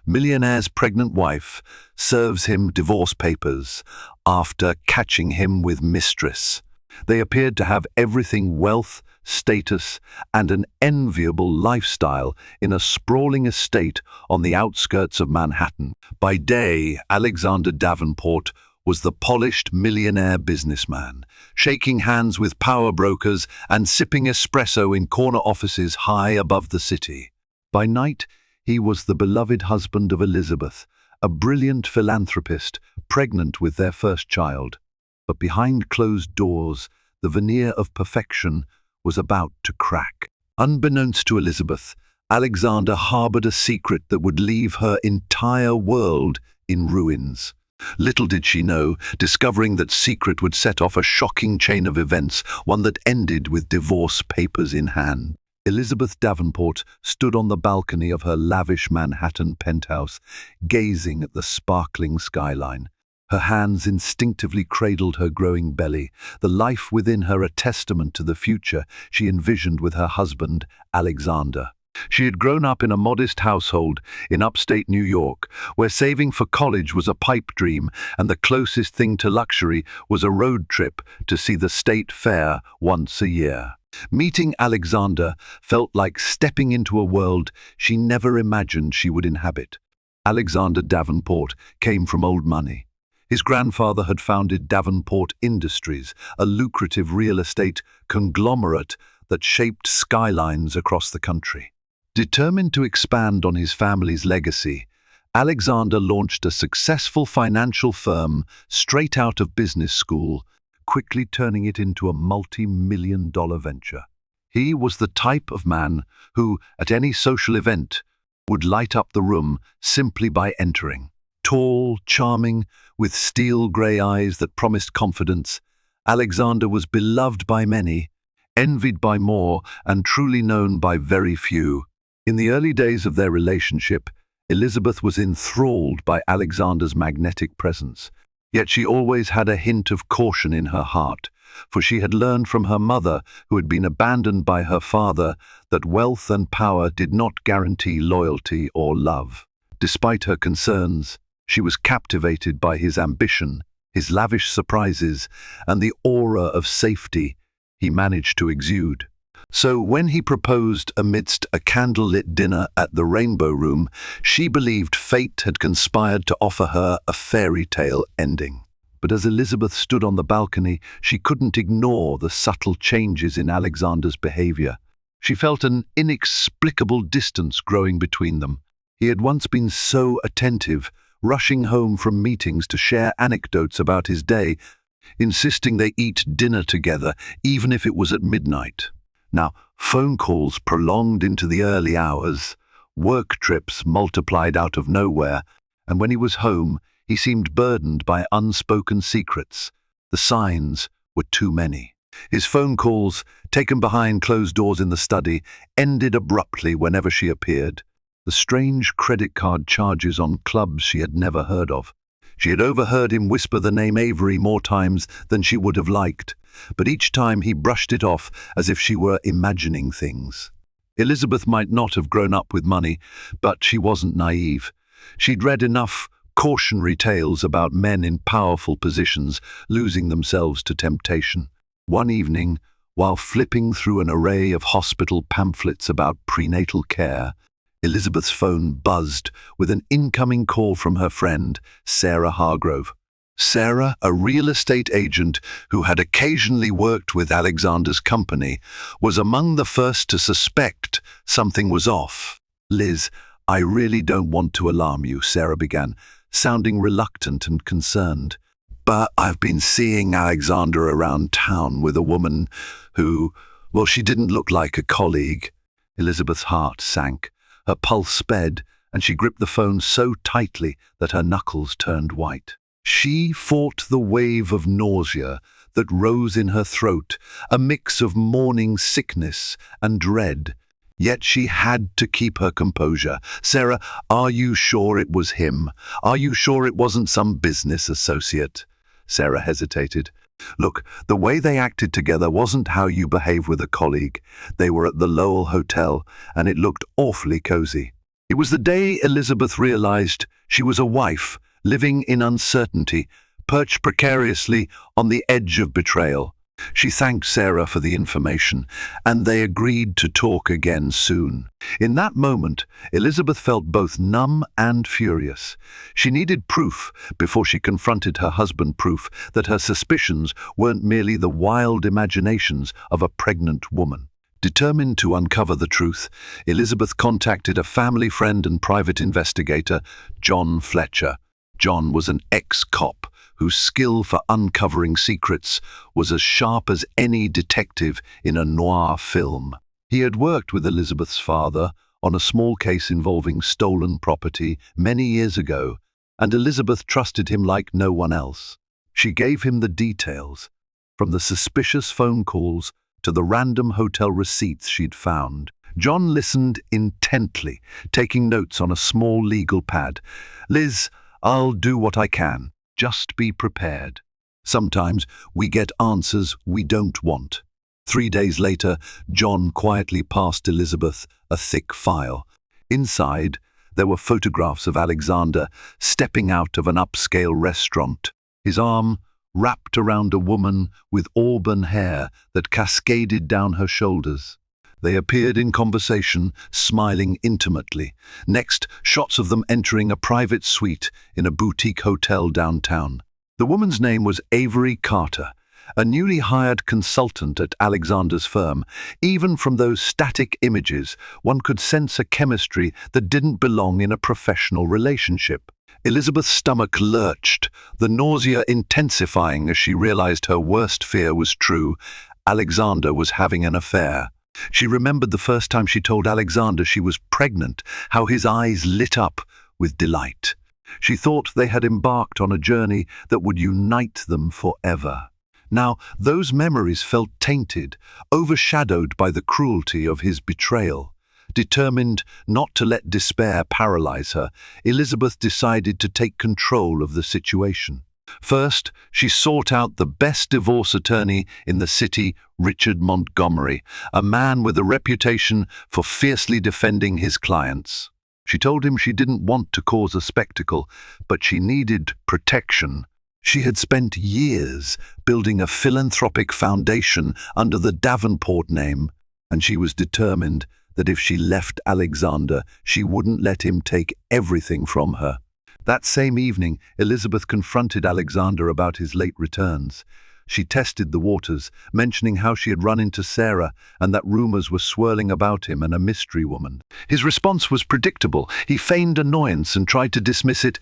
Millionaire's pregnant wife serves him divorce papers after catching him with Mistress. They appeared to have everything: wealth, status, and an enviable lifestyle in a sprawling estate on the outskirts of Manhattan. By day, Alexander Davenport was the polished millionaire businessman, shaking hands with power brokers and sipping espresso in corner offices high above the city. By night, he was the beloved husband of Elizabeth, a brilliant philanthropist, pregnant with their first child. But behind closed doors, the veneer of perfection was about to crack. Unbeknownst to Elizabeth, Alexander harbored a secret that would leave her entire world in ruins. Little did she know, discovering that secret would set off a shocking chain of events, one that ended with divorce papers in hand. Elizabeth Davenport stood on the balcony of her lavish Manhattan penthouse, gazing at the sparkling skyline. Her hands instinctively cradled her growing belly, the life within her a testament to the future she envisioned with her husband, Alexander. She had grown up in a modest household in upstate New York, where saving for college was a pipe dream and the closest thing to luxury was a road trip to see the state fair once a year. Meeting Alexander felt like stepping into a world she never imagined she would inhabit. Alexander Davenport came from old money. His grandfather had founded Davenport Industries, a lucrative real estate conglomerate that shaped skylines across the country. Determined to expand on his family's legacy, Alexander launched a successful financial firm straight out of business school, quickly turning it into a multi-million-dollar venture. He was the type of man who, at any social event, would light up the room simply by entering. Tall, charming, with steel-grey eyes that promised confidence, Alexander was beloved by many, envied by more, and truly known by very few. In the early days of their relationship, Elizabeth was enthralled by Alexander's magnetic presence, yet she always had a hint of caution in her heart, for she had learned from her mother, who had been abandoned by her father, that wealth and power did not guarantee loyalty or love. Despite her concerns, she was captivated by his ambition, his lavish surprises, and the aura of safety he managed to exude. So when he proposed amidst a candlelit dinner at the Rainbow Room, she believed fate had conspired to offer her a fairy tale ending. But as Elizabeth stood on the balcony, she couldn't ignore the subtle changes in Alexander's behavior. She felt an inexplicable distance growing between them. He had once been so attentive, rushing home from meetings to share anecdotes about his day, insisting they eat dinner together, even if it was at midnight. Now, phone calls prolonged into the early hours, work trips multiplied out of nowhere, and when he was home, he seemed burdened by unspoken secrets. The signs were too many. His phone calls, taken behind closed doors in the study, ended abruptly whenever she appeared. The strange credit card charges on clubs she had never heard of. She had overheard him whisper the name Avery more times than she would have liked, but each time he brushed it off as if she were imagining things. Elizabeth might not have grown up with money, but she wasn't naive. She'd read enough cautionary tales about men in powerful positions losing themselves to temptation. One evening, while flipping through an array of hospital pamphlets about prenatal care, Elizabeth's phone buzzed with an incoming call from her friend, Sarah Hargrove. Sarah, a real estate agent who had occasionally worked with Alexander's company, was among the first to suspect something was off. "Liz, I really don't want to alarm you," Sarah began, sounding reluctant and concerned. "But I've been seeing Alexander around town with a woman who, well, she didn't look like a colleague." Elizabeth's heart sank. Her pulse sped, and she gripped the phone so tightly that her knuckles turned white. She fought the wave of nausea that rose in her throat, a mix of morning sickness and dread. Yet she had to keep her composure. "Sarah, are you sure it was him? Are you sure it wasn't some business associate?" Sarah hesitated. "Look, the way they acted together wasn't how you behave with a colleague. They were at the Lowell Hotel, and it looked awfully cozy. It was the day Elizabeth realized she was a wife, living in uncertainty, perched precariously on the edge of betrayal. She thanked Sarah for the information, and they agreed to talk again soon. In that moment, Elizabeth felt both numb and furious. She needed proof before she confronted her husband, proof that her suspicions weren't merely the wild imaginations of a pregnant woman. Determined to uncover the truth, Elizabeth contacted a family friend and private investigator, John Fletcher. John was an ex-cop whose skill for uncovering secrets was as sharp as any detective in a noir film. He had worked with Elizabeth's father on a small case involving stolen property many years ago, and Elizabeth trusted him like no one else. She gave him the details, from the suspicious phone calls to the random hotel receipts she'd found. John listened intently, taking notes on a small legal pad. "Liz, I'll do what I can. Just be prepared. Sometimes we get answers we don't want." 3 days later, John quietly passed Elizabeth a thick file. Inside, there were photographs of Alexander stepping out of an upscale restaurant, his arm wrapped around a woman with auburn hair that cascaded down her shoulders. They appeared in conversation, smiling intimately. Next, shots of them entering a private suite in a boutique hotel downtown. The woman's name was Avery Carter, a newly hired consultant at Alexander's firm. Even from those static images, one could sense a chemistry that didn't belong in a professional relationship. Elizabeth's stomach lurched, the nausea intensifying as she realized her worst fear was true. Alexander was having an affair. She remembered the first time she told Alexander she was pregnant, how his eyes lit up with delight. She thought they had embarked on a journey that would unite them forever. Now, those memories felt tainted, overshadowed by the cruelty of his betrayal. Determined not to let despair paralyze her, Elizabeth decided to take control of the situation. First, she sought out the best divorce attorney in the city, Richard Montgomery, a man with a reputation for fiercely defending his clients. She told him she didn't want to cause a spectacle, but she needed protection. She had spent years building a philanthropic foundation under the Davenport name, and she was determined that if she left Alexander, she wouldn't let him take everything from her. That same evening, Elizabeth confronted Alexander about his late returns. She tested the waters, mentioning how she had run into Sarah and that rumors were swirling about him and a mystery woman. His response was predictable. He feigned annoyance and tried to dismiss it.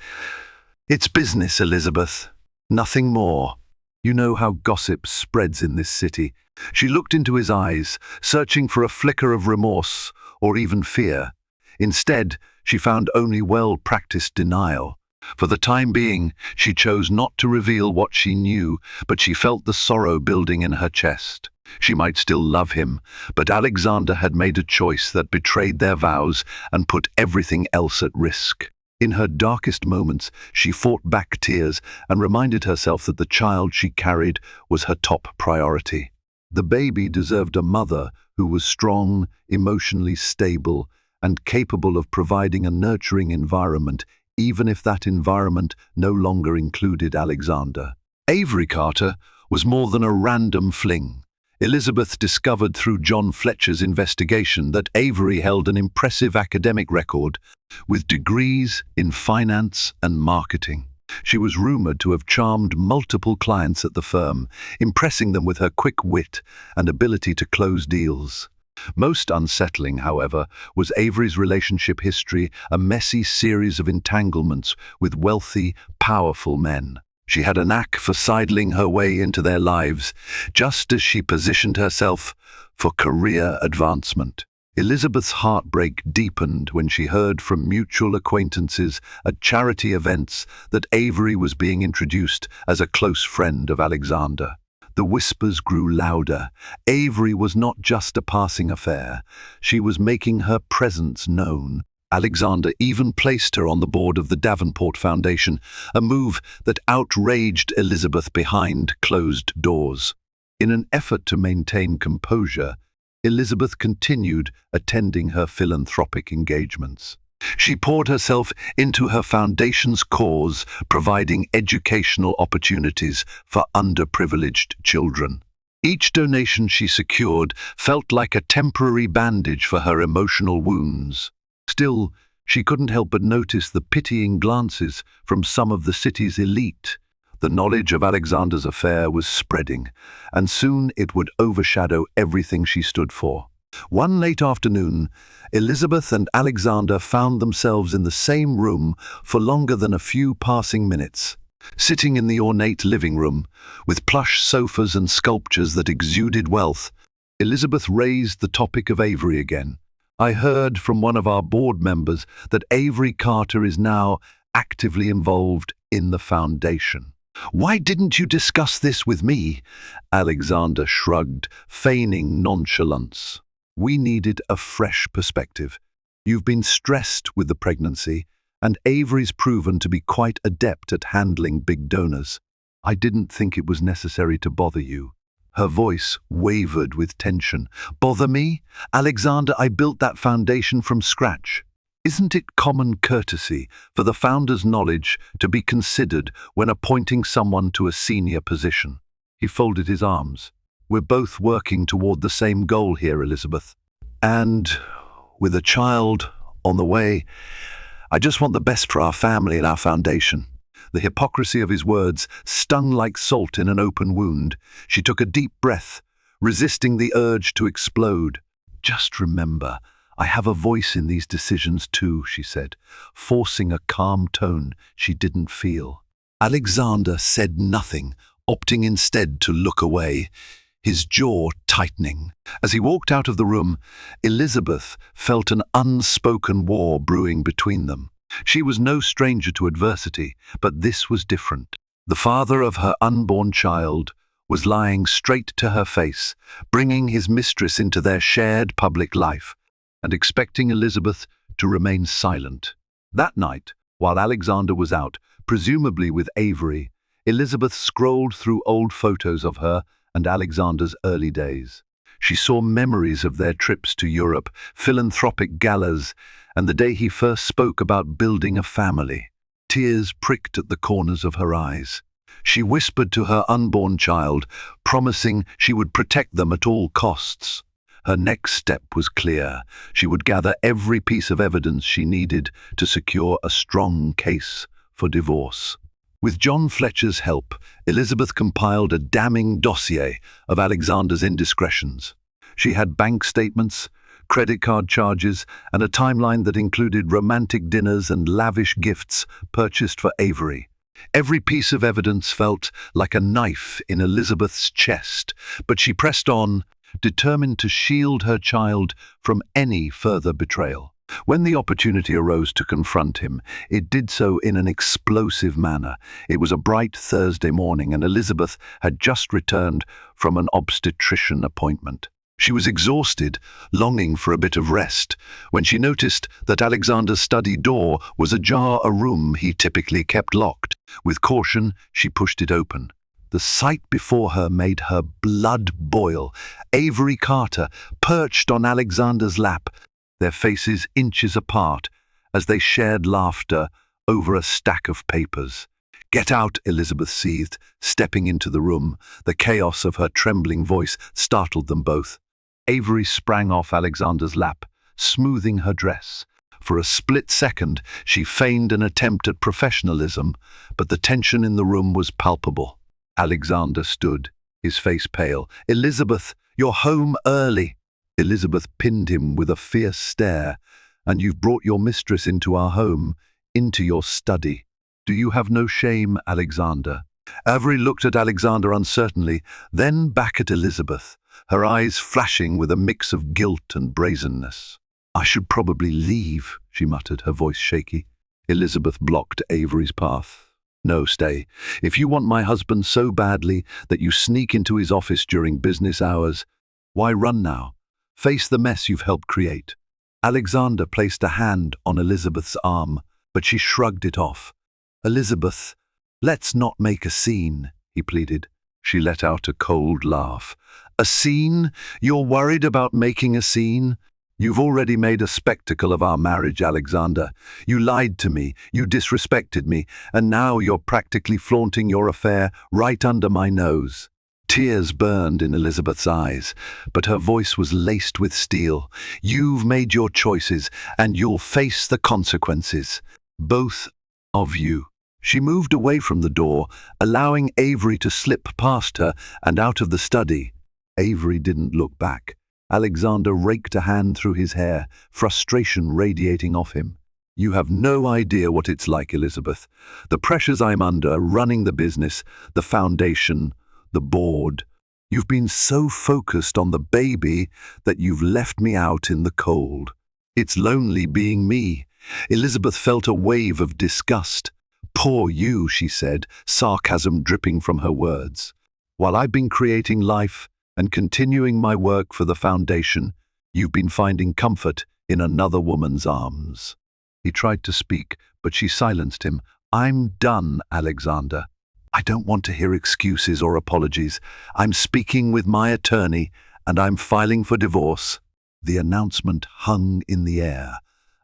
"It's business, Elizabeth. Nothing more. You know how gossip spreads in this city." She looked into his eyes, searching for a flicker of remorse or even fear. Instead, she found only well-practiced denial. For the time being, she chose not to reveal what she knew, but she felt the sorrow building in her chest. She might still love him, but Alexander had made a choice that betrayed their vows and put everything else at risk. In her darkest moments, she fought back tears and reminded herself that the child she carried was her top priority. The baby deserved a mother who was strong, emotionally stable, and capable of providing a nurturing environment, even if that environment no longer included Alexander. Avery Carter was more than a random fling. Elizabeth discovered through John Fletcher's investigation that Avery held an impressive academic record with degrees in finance and marketing. She was rumored to have charmed multiple clients at the firm, impressing them with her quick wit and ability to close deals. Most unsettling, however, was Avery's relationship history, a messy series of entanglements with wealthy, powerful men. She had a knack for sidling her way into their lives, just as she positioned herself for career advancement. Elizabeth's heartbreak deepened when she heard from mutual acquaintances at charity events that Avery was being introduced as a close friend of Alexander. The whispers grew louder. Avery was not just a passing affair. She was making her presence known. Alexander even placed her on the board of the Davenport Foundation, a move that outraged Elizabeth behind closed doors. In an effort to maintain composure, Elizabeth continued attending her philanthropic engagements. She poured herself into her foundation's cause, providing educational opportunities for underprivileged children. Each donation she secured felt like a temporary bandage for her emotional wounds. Still, she couldn't help but notice the pitying glances from some of the city's elite. The knowledge of Alexander's affair was spreading, and soon it would overshadow everything she stood for. One late afternoon, Elizabeth and Alexander found themselves in the same room for longer than a few passing minutes. Sitting in the ornate living room, with plush sofas and sculptures that exuded wealth, Elizabeth raised the topic of Avery again. "I heard from one of our board members that Avery Carter is now actively involved in the foundation. Why didn't you discuss this with me?" Alexander shrugged, feigning nonchalance. "We needed a fresh perspective. You've been stressed with the pregnancy, and Avery's proven to be quite adept at handling big donors. I didn't think it was necessary to bother you." Her voice wavered with tension. "Bother me? Alexander, I built that foundation from scratch. Isn't it common courtesy for the founder's knowledge to be considered when appointing someone to a senior position?" He folded his arms. "We're both working toward the same goal here, Elizabeth. And with a child on the way, I just want the best for our family and our foundation." The hypocrisy of his words stung like salt in an open wound. She took a deep breath, resisting the urge to explode. "Just remember, I have a voice in these decisions too," she said, forcing a calm tone she didn't feel. Alexander said nothing, opting instead to look away, his jaw tightening. As he walked out of the room, Elizabeth felt an unspoken war brewing between them. She was no stranger to adversity, but this was different. The father of her unborn child was lying straight to her face, bringing his mistress into their shared public life, and expecting Elizabeth to remain silent. That night, while Alexander was out, presumably with Avery, Elizabeth scrolled through old photos of her and Alexander's early days. She saw memories of their trips to Europe, philanthropic galas, and the day he first spoke about building a family. Tears pricked at the corners of her eyes. She whispered to her unborn child, promising she would protect them at all costs. Her next step was clear. She would gather every piece of evidence she needed to secure a strong case for divorce. With John Fletcher's help, Elizabeth compiled a damning dossier of Alexander's indiscretions. She had bank statements, credit card charges, and a timeline that included romantic dinners and lavish gifts purchased for Avery. Every piece of evidence felt like a knife in Elizabeth's chest, but she pressed on, determined to shield her child from any further betrayal. When the opportunity arose to confront him, it did so in an explosive manner. It was a bright Thursday morning, and Elizabeth had just returned from an obstetrician appointment. She was exhausted, longing for a bit of rest, when she noticed that Alexander's study door was ajar, a room he typically kept locked. With caution, she pushed it open. The sight before her made her blood boil. Avery Carter, perched on Alexander's lap, their faces inches apart as they shared laughter over a stack of papers. "Get out," Elizabeth seethed, stepping into the room. The chaos of her trembling voice startled them both. Avery sprang off Alexander's lap, smoothing her dress. For a split second, she feigned an attempt at professionalism, but the tension in the room was palpable. Alexander stood, his face pale. "Elizabeth, you're home early." Elizabeth pinned him with a fierce stare. "And you've brought your mistress into our home, into your study. Do you have no shame, Alexander?" Avery looked at Alexander uncertainly, then back at Elizabeth, her eyes flashing with a mix of guilt and brazenness. "I should probably leave," she muttered, her voice shaky. Elizabeth blocked Avery's path. "No, stay. If you want my husband so badly that you sneak into his office during business hours, why run now? Face the mess you've helped create." Alexander placed a hand on Elizabeth's arm, but she shrugged it off. "Elizabeth, let's not make a scene," he pleaded. She let out a cold laugh. "A scene? You're worried about making a scene? You've already made a spectacle of our marriage, Alexander. You lied to me, you disrespected me, and now you're practically flaunting your affair right under my nose." Tears burned in Elizabeth's eyes, but her voice was laced with steel. "You've made your choices, and you'll face the consequences. Both of you." She moved away from the door, allowing Avery to slip past her and out of the study. Avery didn't look back. Alexander raked a hand through his hair, frustration radiating off him. "You have no idea what it's like, Elizabeth. The pressures I'm under, running the business, the foundation, the board. You've been so focused on the baby that you've left me out in the cold. It's lonely being me." Elizabeth felt a wave of disgust. "Poor you," she said, sarcasm dripping from her words. "While I've been creating life and continuing my work for the foundation, you've been finding comfort in another woman's arms." He tried to speak, but she silenced him. "I'm done, Alexander. I don't want to hear excuses or apologies. I'm speaking with my attorney, and I'm filing for divorce." The announcement hung in the air,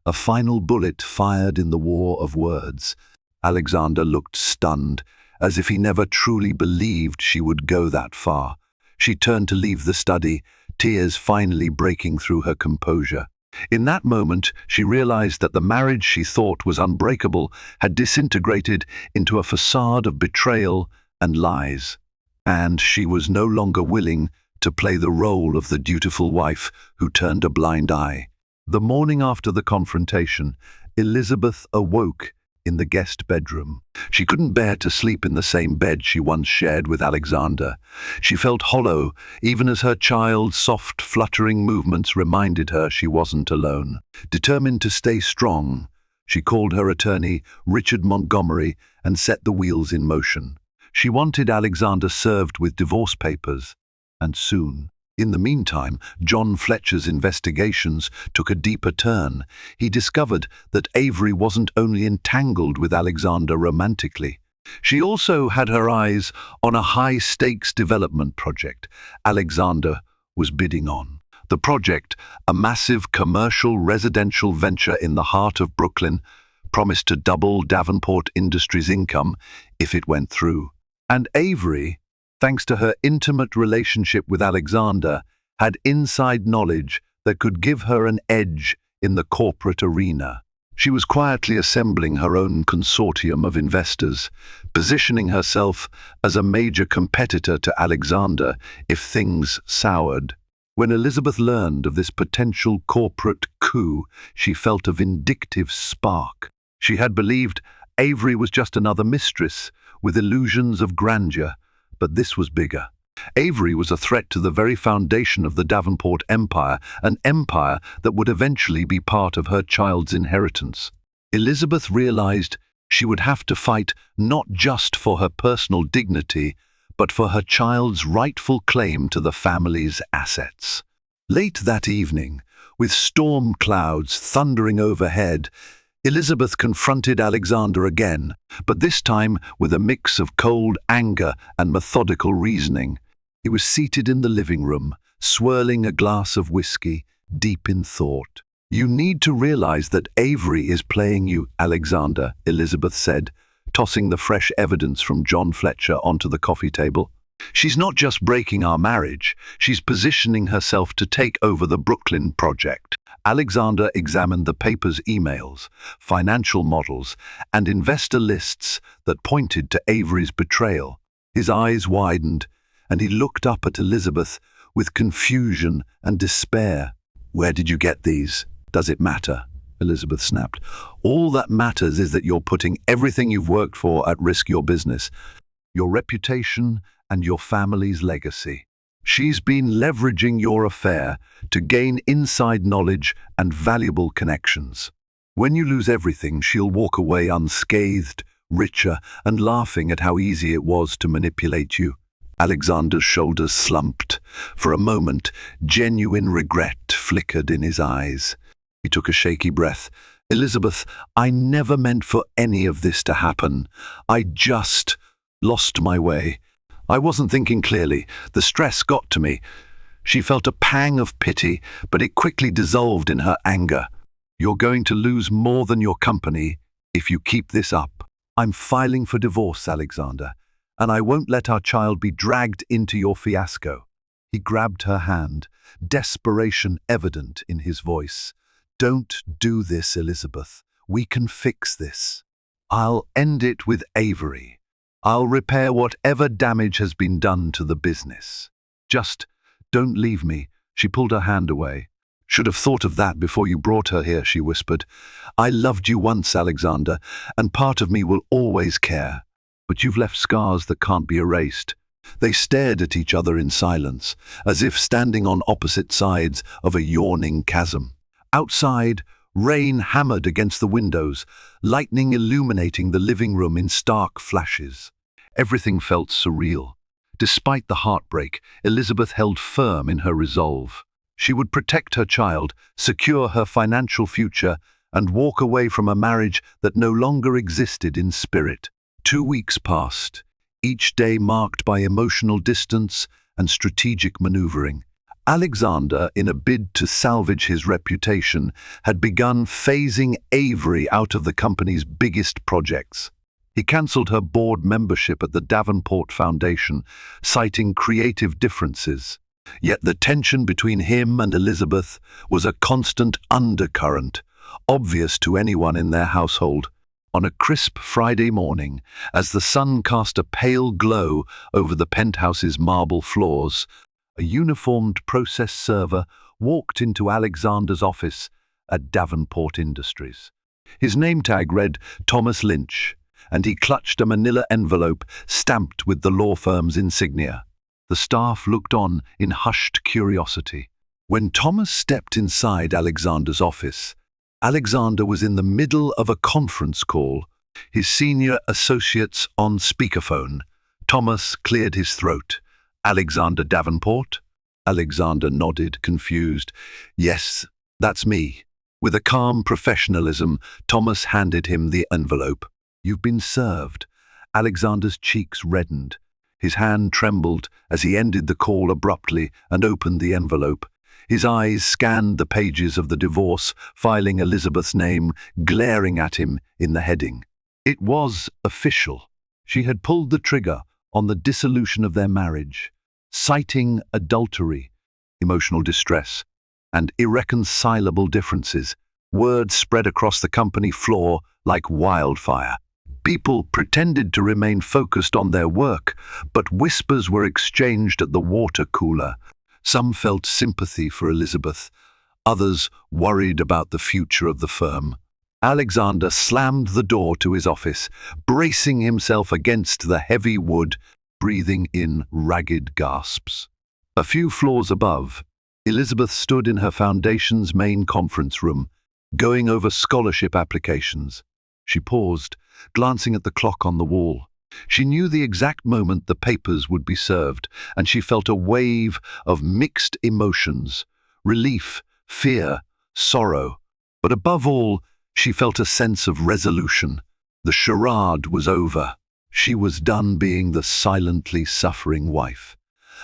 a final bullet fired in the war of words. Alexander looked stunned, as if he never truly believed she would go that far. She turned to leave the study, tears finally breaking through her composure. In that moment, she realized that the marriage she thought was unbreakable had disintegrated into a facade of betrayal and lies, and she was no longer willing to play the role of the dutiful wife who turned a blind eye. The morning after the confrontation, Elizabeth awoke in the guest bedroom. She couldn't bear to sleep in the same bed she once shared with Alexander. She felt hollow, even as her child's soft, fluttering movements reminded her she wasn't alone. Determined to stay strong, she called her attorney, Richard Montgomery, and set the wheels in motion. She wanted Alexander served with divorce papers, and soon. In the meantime, John Fletcher's investigations took a deeper turn. He discovered that Avery wasn't only entangled with Alexander romantically. She also had her eyes on a high-stakes development project Alexander was bidding on. The project, a massive commercial residential venture in the heart of Brooklyn, promised to double Davenport Industries' income if it went through. And Avery, thanks to her intimate relationship with Alexander, had inside knowledge that could give her an edge in the corporate arena. She was quietly assembling her own consortium of investors, positioning herself as a major competitor to Alexander if things soured. When Elizabeth learned of this potential corporate coup, she felt a vindictive spark. She had believed Avery was just another mistress with illusions of grandeur, but this was bigger. Avery was a threat to the very foundation of the Davenport empire, an empire that would eventually be part of her child's inheritance. Elizabeth realized she would have to fight not just for her personal dignity, but for her child's rightful claim to the family's assets. Late that evening, with storm clouds thundering overhead, Elizabeth confronted Alexander again, but this time with a mix of cold anger and methodical reasoning. He was seated in the living room, swirling a glass of whiskey, deep in thought. "You need to realize that Avery is playing you, Alexander," Elizabeth said, tossing the fresh evidence from John Fletcher onto the coffee table. "She's not just breaking our marriage, she's positioning herself to take over the Brooklyn project." Alexander examined the paper's emails, financial models, and investor lists that pointed to Avery's betrayal. His eyes widened, and he looked up at Elizabeth with confusion and despair. "Where did you get these? Does it matter?" Elizabeth snapped. "All that matters is that you're putting everything you've worked for at risk: your business, your reputation, and your family's legacy. She's been leveraging your affair to gain inside knowledge and valuable connections. When you lose everything, she'll walk away unscathed, richer, and laughing at how easy it was to manipulate you." Alexander's shoulders slumped. For a moment, genuine regret flickered in his eyes. He took a shaky breath. "Elizabeth, I never meant for any of this to happen. I just lost my way. I wasn't thinking clearly. The stress got to me." She felt a pang of pity, but it quickly dissolved in her anger. "You're going to lose more than your company if you keep this up. I'm filing for divorce, Alexander, and I won't let our child be dragged into your fiasco." He grabbed her hand, desperation evident in his voice. "Don't do this, Elizabeth. We can fix this. I'll end it with Avery. I'll repair whatever damage has been done to the business. Just don't leave me." She pulled her hand away. "Should have thought of that before you brought her here," she whispered. "I loved you once, Alexander, and part of me will always care. But you've left scars that can't be erased." They stared at each other in silence, as if standing on opposite sides of a yawning chasm. Outside, rain hammered against the windows, lightning illuminating the living room in stark flashes. Everything felt surreal. Despite the heartbreak, Elizabeth held firm in her resolve. She would protect her child, secure her financial future, and walk away from a marriage that no longer existed in spirit. 2 weeks passed, each day marked by emotional distance and strategic maneuvering. Alexander, in a bid to salvage his reputation, had begun phasing Avery out of the company's biggest projects. He cancelled her board membership at the Davenport Foundation, citing creative differences. Yet the tension between him and Elizabeth was a constant undercurrent, obvious to anyone in their household. On a crisp Friday morning, as the sun cast a pale glow over the penthouse's marble floors, a uniformed process server walked into Alexander's office at Davenport Industries. His name tag read Thomas Lynch, and he clutched a manila envelope stamped with the law firm's insignia. The staff looked on in hushed curiosity. When Thomas stepped inside Alexander's office, Alexander was in the middle of a conference call, his senior associates on speakerphone. Thomas cleared his throat. "Alexander Davenport?" Alexander nodded, confused. "Yes, that's me." With a calm professionalism, Thomas handed him the envelope. "You've been served." Alexander's cheeks reddened. His hand trembled as he ended the call abruptly and opened the envelope. His eyes scanned the pages of the divorce, filing Elizabeth's name glaring at him in the heading. It was official. She had pulled the trigger on the dissolution of their marriage, citing adultery, emotional distress, and irreconcilable differences. Word spread across the company floor like wildfire. People pretended to remain focused on their work, but whispers were exchanged at the water cooler. Some felt sympathy for Elizabeth, others worried about the future of the firm. Alexander slammed the door to his office, bracing himself against the heavy wood, breathing in ragged gasps. A few floors above, Elizabeth stood in her foundation's main conference room, going over scholarship applications. She paused, glancing at the clock on the wall. She knew the exact moment the papers would be served, and she felt a wave of mixed emotions: relief, fear, sorrow. But above all, she felt a sense of resolution. The charade was over. She was done being the silently suffering wife.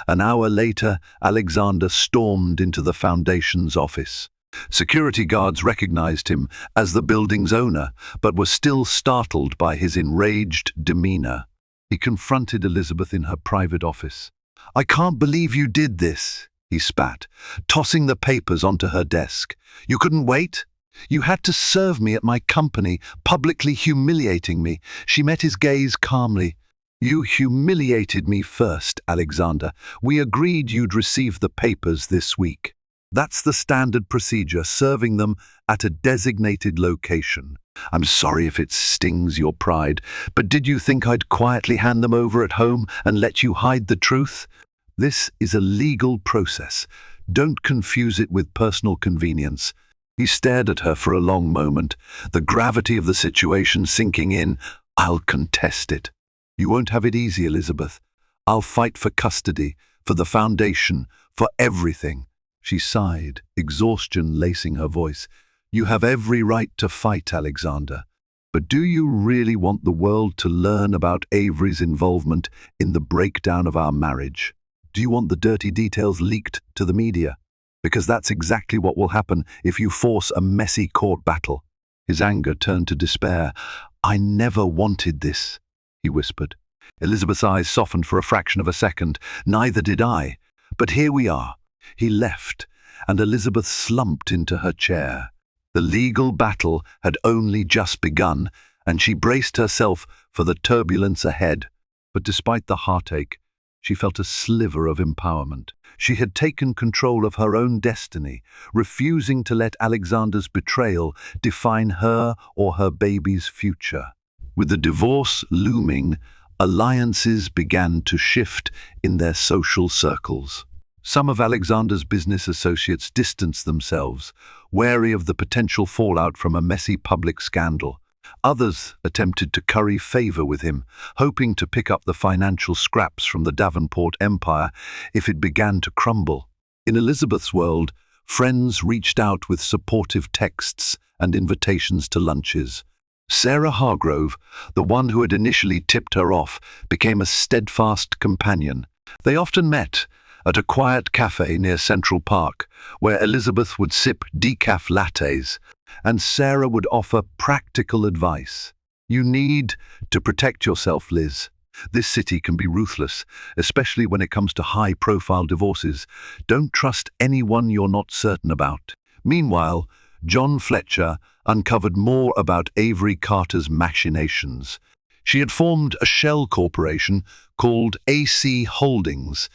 An hour later, Alexander stormed into the foundation's office. Security guards recognized him as the building's owner, but were still startled by his enraged demeanor. He confronted Elizabeth in her private office. "I can't believe you did this," he spat, tossing the papers onto her desk. "You couldn't wait? You had to serve me at my company, publicly humiliating me." She met his gaze calmly. "You humiliated me first, Alexander. We agreed you'd receive the papers this week. That's the standard procedure, serving them at a designated location. I'm sorry if it stings your pride, but did you think I'd quietly hand them over at home and let you hide the truth? This is a legal process. Don't confuse it with personal convenience." He stared at her for a long moment, the gravity of the situation sinking in. "I'll contest it." "You won't have it easy, Elizabeth. I'll fight for custody, for the foundation, for everything." She sighed, exhaustion lacing her voice. "You have every right to fight, Alexander. But do you really want the world to learn about Avery's involvement in the breakdown of our marriage?" Do you want the dirty details leaked to the media? Because that's exactly what will happen if you force a messy court battle. His anger turned to despair. "I never wanted this," he whispered. Elizabeth's eyes softened for a fraction of a second. "Neither did I. But here we are." He left, and Elizabeth slumped into her chair. The legal battle had only just begun, and she braced herself for the turbulence ahead. But despite the heartache, she felt a sliver of empowerment. She had taken control of her own destiny, refusing to let Alexander's betrayal define her or her baby's future. With the divorce looming, alliances began to shift in their social circles. Some of Alexander's business associates distanced themselves, wary of the potential fallout from a messy public scandal. Others attempted to curry favor with him, hoping to pick up the financial scraps from the Davenport empire if it began to crumble. In Elizabeth's world, friends reached out with supportive texts and invitations to lunches. Sarah Hargrove, the one who had initially tipped her off, became a steadfast companion. They often met at a quiet cafe near Central Park, where Elizabeth would sip decaf lattes, and Sarah would offer practical advice. "You need to protect yourself, Liz. This city can be ruthless, especially when it comes to high-profile divorces. Don't trust anyone you're not certain about." Meanwhile, John Fletcher uncovered more about Avery Carter's machinations. She had formed a shell corporation called AC Holdings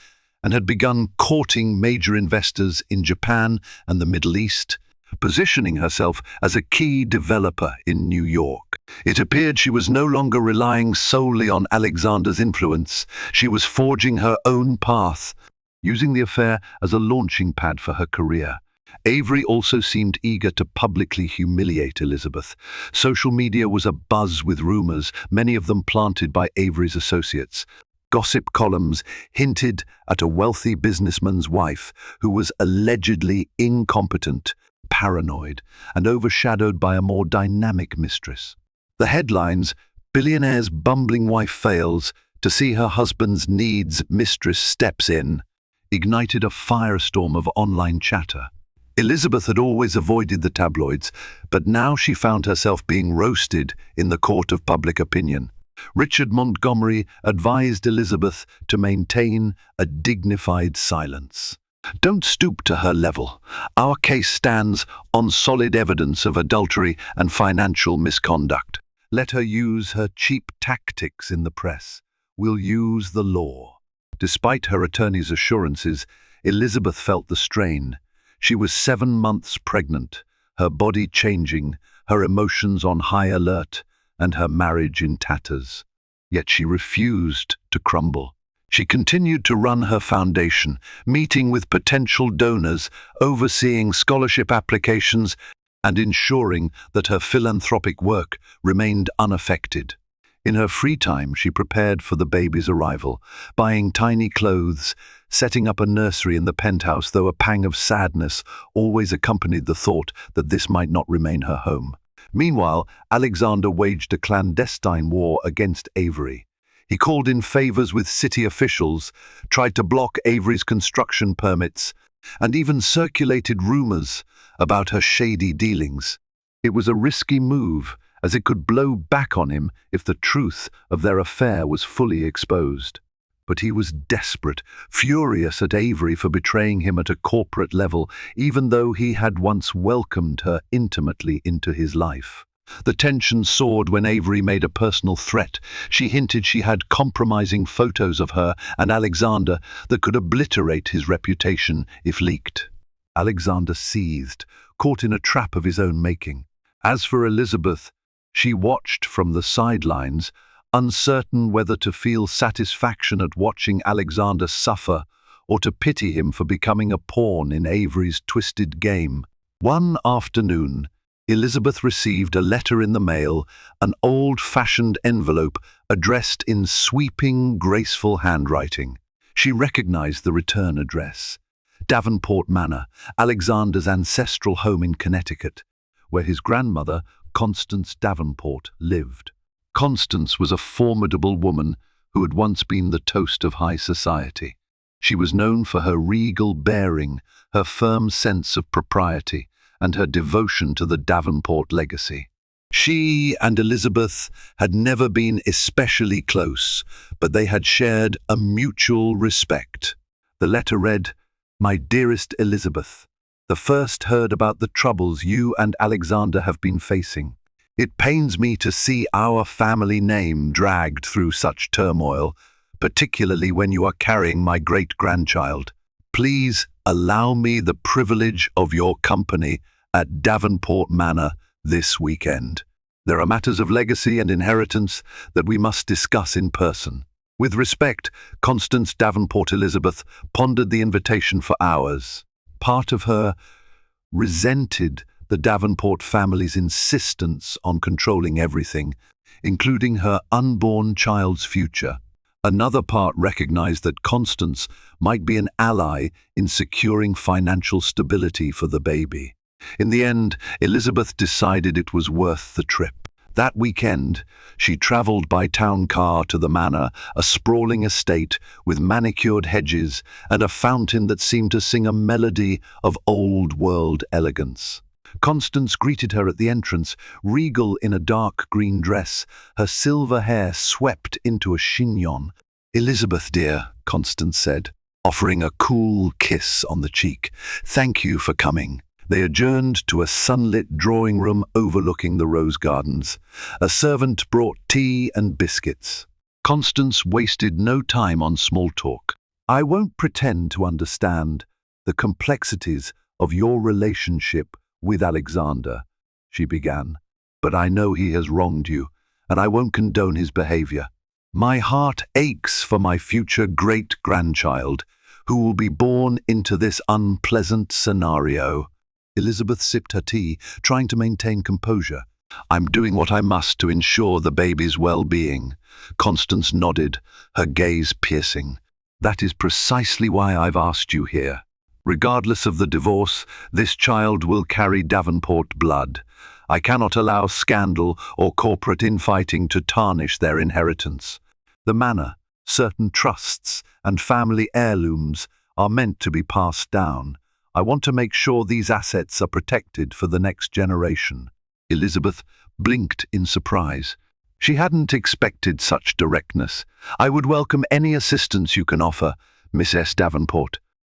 and had begun courting major investors in Japan and the Middle East, positioning herself as a key developer in New York. It appeared she was no longer relying solely on Alexander's influence. She was forging her own path, using the affair as a launching pad for her career. Avery also seemed eager to publicly humiliate Elizabeth. Social media was abuzz with rumors, many of them planted by Avery's associates. Gossip columns hinted at a wealthy businessman's wife who was allegedly incompetent, paranoid, and overshadowed by a more dynamic mistress. The headlines, "Billionaire's bumbling wife fails to see her husband's needs, mistress steps in," ignited a firestorm of online chatter. Elizabeth had always avoided the tabloids, but now she found herself being roasted in the court of public opinion. Richard Montgomery advised Elizabeth to maintain a dignified silence. "Don't stoop to her level. Our case stands on solid evidence of adultery and financial misconduct. Let her use her cheap tactics in the press. We'll use the law." Despite her attorney's assurances, Elizabeth felt the strain. She was 7 months pregnant, her body changing, her emotions on high alert, and her marriage in tatters. Yet she refused to crumble. She continued to run her foundation, meeting with potential donors, overseeing scholarship applications, and ensuring that her philanthropic work remained unaffected. In her free time, she prepared for the baby's arrival, buying tiny clothes, setting up a nursery in the penthouse, though a pang of sadness always accompanied the thought that this might not remain her home. Meanwhile, Alexander waged a clandestine war against Avery. He called in favors with city officials, tried to block Avery's construction permits, and even circulated rumors about her shady dealings. It was a risky move, as it could blow back on him if the truth of their affair was fully exposed. But he was desperate, furious at Avery for betraying him at a corporate level, even though he had once welcomed her intimately into his life. The tension soared when Avery made a personal threat. She hinted she had compromising photos of her and Alexander that could obliterate his reputation if leaked. Alexander seethed, caught in a trap of his own making. As for Elizabeth, she watched from the sidelines, uncertain whether to feel satisfaction at watching Alexander suffer or to pity him for becoming a pawn in Avery's twisted game. One afternoon, Elizabeth received a letter in the mail, an old-fashioned envelope addressed in sweeping, graceful handwriting. She recognized the return address: Davenport Manor, Alexander's ancestral home in Connecticut, where his grandmother, Constance Davenport, lived. Constance was a formidable woman who had once been the toast of high society. She was known for her regal bearing, her firm sense of propriety, and her devotion to the Davenport legacy. She and Elizabeth had never been especially close, but they had shared a mutual respect. The letter read, "My dearest Elizabeth, the first heard about the troubles you and Alexander have been facing. It pains me to see our family name dragged through such turmoil, particularly when you are carrying my great-grandchild. Please allow me the privilege of your company at Davenport Manor this weekend. There are matters of legacy and inheritance that we must discuss in person." With respect, Constance Davenport Elizabeth pondered the invitation for hours. Part of her resented the Davenport family's insistence on controlling everything, including her unborn child's future. Another part recognized that Constance might be an ally in securing financial stability for the baby. In the end, Elizabeth decided it was worth the trip. That weekend, she traveled by town car to the manor, a sprawling estate with manicured hedges and a fountain that seemed to sing a melody of old-world elegance. Constance greeted her at the entrance, regal in a dark green dress, her silver hair swept into a chignon. "Elizabeth, dear," Constance said, offering a cool kiss on the cheek. "Thank you for coming." They adjourned to a sunlit drawing room overlooking the rose gardens. A servant brought tea and biscuits. Constance wasted no time on small talk. "I won't pretend to understand the complexities of your relationship with Alexander," she began, "but I know he has wronged you, and I won't condone his behavior. My heart aches for my future great-grandchild, who will be born into this unpleasant scenario." Elizabeth sipped her tea, trying to maintain composure. "I'm doing what I must to ensure the baby's well-being." Constance nodded, her gaze piercing. "That is precisely why I've asked you here. Regardless of the divorce, this child will carry Davenport blood. I cannot allow scandal or corporate infighting to tarnish their inheritance. The manor, certain trusts, and family heirlooms are meant to be passed down. I want to make sure these assets are protected for the next generation." Elizabeth blinked in surprise. She hadn't expected such directness. "I would welcome any assistance you can offer, Miss S. Davenport.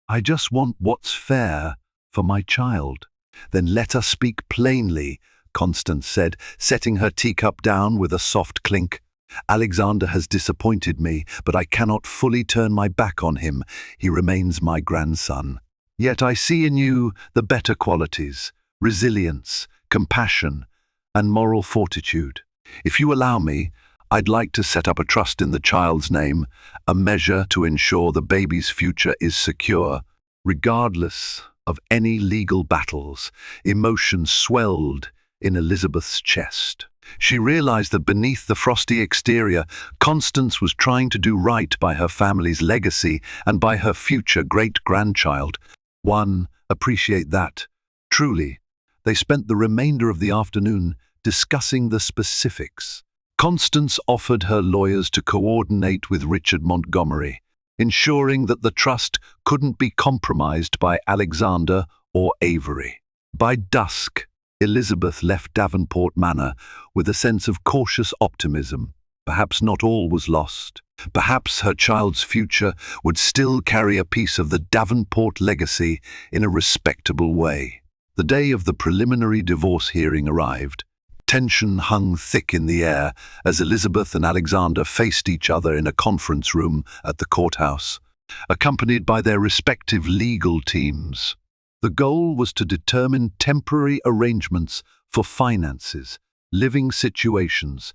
I just want what's fair for my child." "Then let us speak plainly," Constance said, setting her teacup down with a soft clink. "Alexander has disappointed me, but I cannot fully turn my back on him. He remains my grandson. Yet I see in you the better qualities: resilience, compassion, and moral fortitude. If you allow me, I'd like to set up a trust in the child's name, a measure to ensure the baby's future is secure, regardless of any legal battles." Emotion swelled in Elizabeth's chest. She realized that beneath the frosty exterior, Constance was trying to do right by her family's legacy and by her future great-grandchild. One, appreciate that. Truly, they spent the remainder of the afternoon discussing the specifics. Constance offered her lawyers to coordinate with Richard Montgomery, ensuring that the trust couldn't be compromised by Alexander or Avery. By dusk, Elizabeth left Davenport Manor with a sense of cautious optimism. Perhaps not all was lost. Perhaps her child's future would still carry a piece of the Davenport legacy in a respectable way. The day of the preliminary divorce hearing arrived. Tension hung thick in the air as Elizabeth and Alexander faced each other in a conference room at the courthouse, accompanied by their respective legal teams. The goal was to determine temporary arrangements for finances, living situations,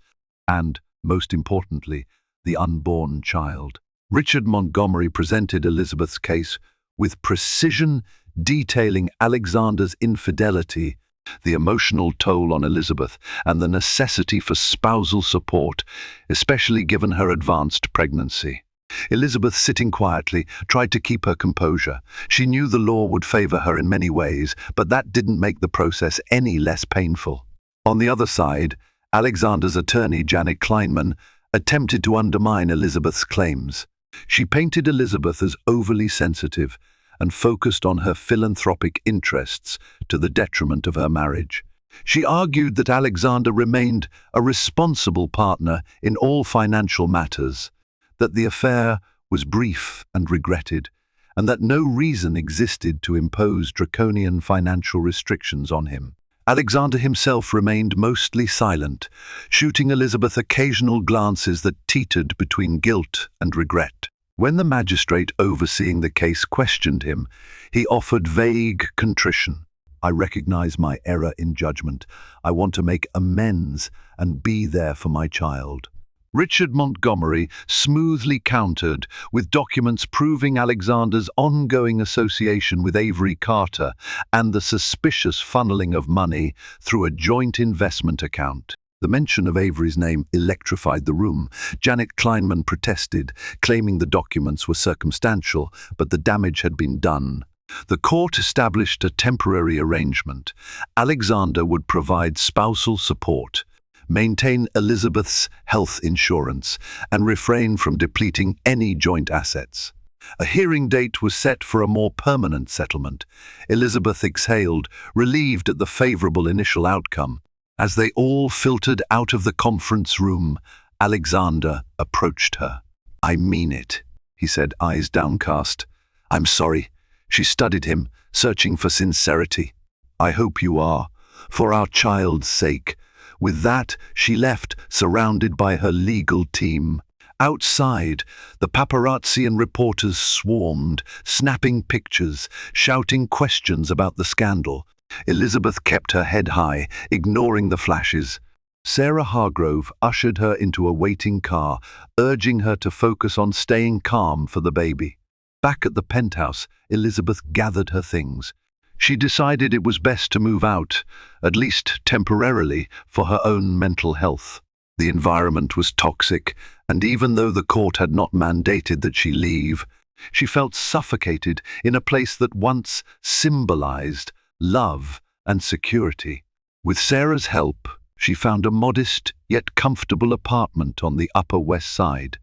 and, most importantly, the unborn child. Richard Montgomery presented Elizabeth's case with precision, detailing Alexander's infidelity, the emotional toll on Elizabeth, and the necessity for spousal support, especially given her advanced pregnancy. Elizabeth, sitting quietly, tried to keep her composure. She knew the law would favor her in many ways, but that didn't make the process any less painful. On the other side, Alexander's attorney, Janet Kleinman, attempted to undermine Elizabeth's claims. She painted Elizabeth as overly sensitive and focused on her philanthropic interests to the detriment of her marriage. She argued that Alexander remained a responsible partner in all financial matters, that the affair was brief and regretted, and that no reason existed to impose draconian financial restrictions on him. Alexander himself remained mostly silent, shooting Elizabeth occasional glances that teetered between guilt and regret. When the magistrate overseeing the case questioned him, he offered vague contrition. "I recognize my error in judgment. I want to make amends and be there for my child." Richard Montgomery smoothly countered with documents proving Alexander's ongoing association with Avery Carter and the suspicious funneling of money through a joint investment account. The mention of Avery's name electrified the room. Janet Kleinman protested, claiming the documents were circumstantial, but the damage had been done. The court established a temporary arrangement. Alexander would provide spousal support, maintain Elizabeth's health insurance, and refrain from depleting any joint assets. A hearing date was set for a more permanent settlement. Elizabeth exhaled, relieved at the favorable initial outcome. As they all filtered out of the conference room, Alexander approached her. "I mean it," he said, eyes downcast. "I'm sorry." She studied him, searching for sincerity. "I hope you are, for our child's sake." With that, she left, surrounded by her legal team. Outside, the paparazzi and reporters swarmed, snapping pictures, shouting questions about the scandal. Elizabeth kept her head high, ignoring the flashes. Sarah Hargrove ushered her into a waiting car, urging her to focus on staying calm for the baby. Back at the penthouse, Elizabeth gathered her things. She decided it was best to move out, at least temporarily, for her own mental health. The environment was toxic, and even though the court had not mandated that she leave, she felt suffocated in a place that once symbolized love and security. With Sarah's help, she found a modest yet comfortable apartment on the Upper West Side,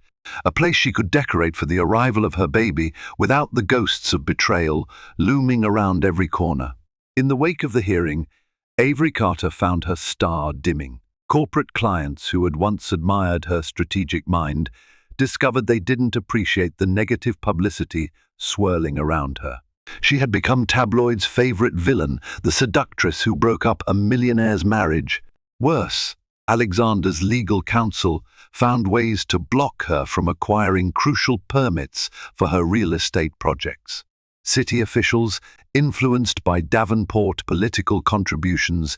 a place she could decorate for the arrival of her baby without the ghosts of betrayal looming around every corner. In the wake of the hearing, Avery Carter found her star dimming. Corporate clients who had once admired her strategic mind discovered they didn't appreciate the negative publicity swirling around her. She had become tabloids' favorite villain, the seductress who broke up a millionaire's marriage. Worse, Alexander's legal counsel found ways to block her from acquiring crucial permits for her real estate projects. City officials, influenced by Davenport political contributions,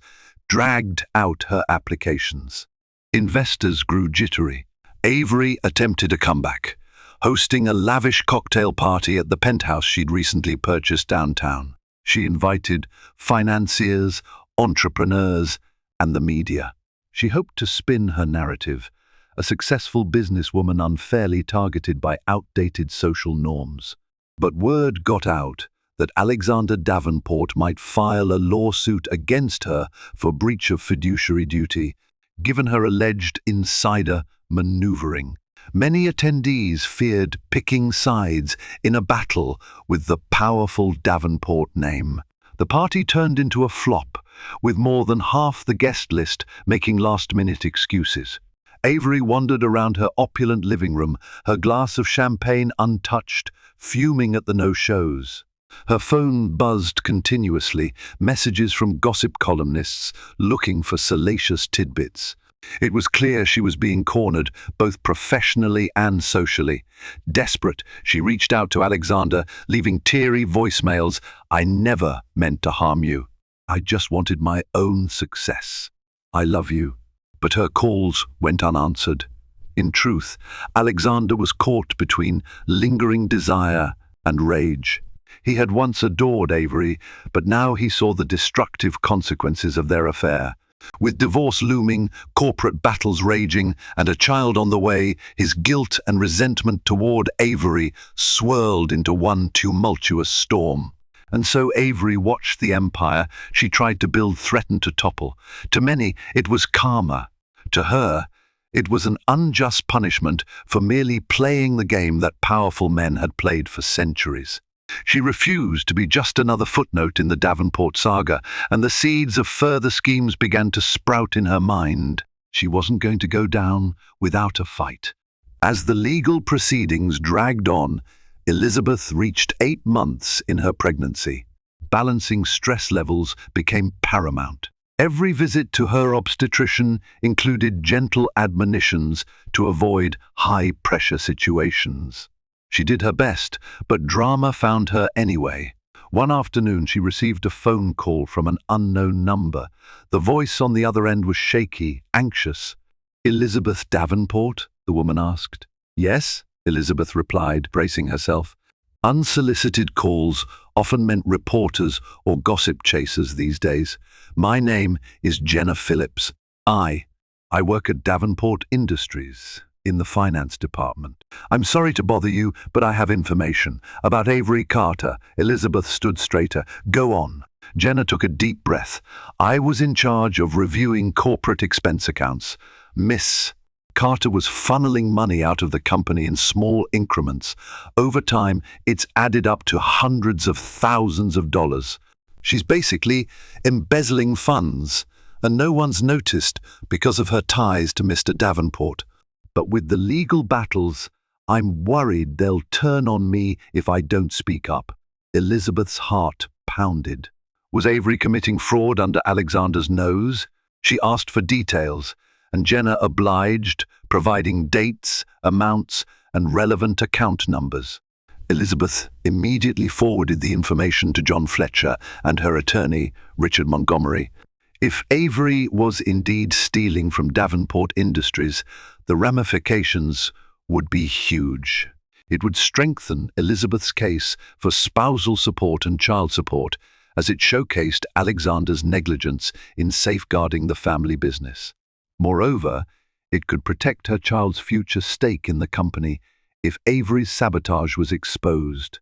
dragged out her applications. Investors grew jittery. Avery attempted a comeback, hosting a lavish cocktail party at the penthouse she'd recently purchased downtown. She invited financiers, entrepreneurs, and the media. She hoped to spin her narrative, a successful businesswoman unfairly targeted by outdated social norms. But word got out that Alexander Davenport might file a lawsuit against her for breach of fiduciary duty, given her alleged insider maneuvering. Many attendees feared picking sides in a battle with the powerful Davenport name. The party turned into a flop, with more than half the guest list making last-minute excuses. Avery wandered around her opulent living room, her glass of champagne untouched, fuming at the no-shows. Her phone buzzed continuously, messages from gossip columnists looking for salacious tidbits. It was clear she was being cornered, both professionally and socially. Desperate, she reached out to Alexander, leaving teary voicemails. "I never meant to harm you. I just wanted my own success. I love you." But her calls went unanswered. In truth, Alexander was caught between lingering desire and rage. He had once adored Avery, but now he saw the destructive consequences of their affair. With divorce looming, corporate battles raging, and a child on the way, his guilt and resentment toward Avery swirled into one tumultuous storm. And so Avery watched the empire she tried to build threaten to topple. To many, it was karma. To her, It was an unjust punishment for merely playing the game that powerful men had played for centuries. She refused to be just another footnote in the Davenport saga, and the seeds of further schemes began to sprout in her mind. She wasn't going to go down without a fight. As the legal proceedings dragged on, Elizabeth reached 8 months in her pregnancy. Balancing stress levels became paramount. Every visit to her obstetrician included gentle admonitions to avoid high-pressure situations. She did her best, but drama found her anyway. One afternoon, she received a phone call from an unknown number. The voice on the other end was shaky, anxious. "Elizabeth Davenport?" the woman asked. "Yes," Elizabeth replied, bracing herself. Unsolicited calls often meant reporters or gossip chasers these days. "My name is Jenna Phillips. I work at Davenport Industries in the finance department. I'm sorry to bother you, but I have information about Avery Carter." Elizabeth stood straighter. "Go on." Jenna took a deep breath. "I was in charge of reviewing corporate expense accounts. Miss Carter was funneling money out of the company in small increments. Over time, it's added up to hundreds of thousands of dollars. She's basically embezzling funds, and no one's noticed because of her ties to Mr. Davenport. But with the legal battles, I'm worried they'll turn on me if I don't speak up." Elizabeth's heart pounded. Was Avery committing fraud under Alexander's nose? She asked for details, and Jenna obliged, providing dates, amounts, and relevant account numbers. Elizabeth immediately forwarded the information to John Fletcher and her attorney, Richard Montgomery. If Avery was indeed stealing from Davenport Industries, the ramifications would be huge. It would strengthen Elizabeth's case for spousal support and child support, as it showcased Alexander's negligence in safeguarding the family business. Moreover, it could protect her child's future stake in the company if Avery's sabotage was exposed.